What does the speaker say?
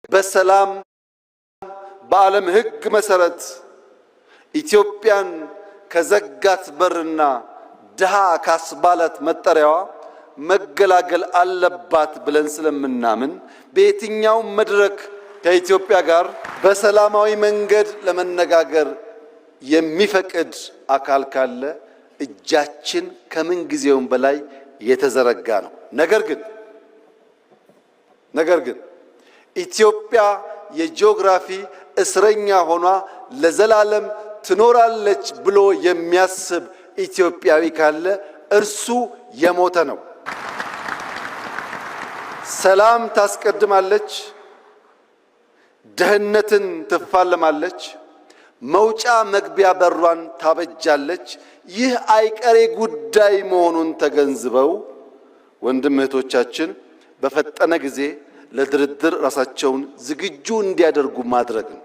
በሰላም በዓለም ሕግ መሰረት ኢትዮጵያን ከዘጋት በርና ድሃ ካስባላት መጠሪያዋ መገላገል አለባት ብለን ስለምናምን በየትኛው መድረክ ከኢትዮጵያ ጋር በሰላማዊ መንገድ ለመነጋገር የሚፈቅድ አካል ካለ እጃችን ከምን ጊዜውም በላይ የተዘረጋ ነው። ነገር ግን ኢትዮጵያ የጂኦግራፊ እስረኛ ሆኗ ለዘላለም ትኖራለች ብሎ የሚያስብ ኢትዮጵያዊ ካለ እርሱ የሞተ ነው። ሰላም ታስቀድማለች፣ ደህንነትን ትፋለማለች፣ መውጫ መግቢያ በሯን ታበጃለች። ይህ አይቀሬ ጉዳይ መሆኑን ተገንዝበው ወንድም እህቶቻችን በፈጠነ ጊዜ ለድርድር ራሳቸውን ዝግጁ እንዲያደርጉ ማድረግ ነው።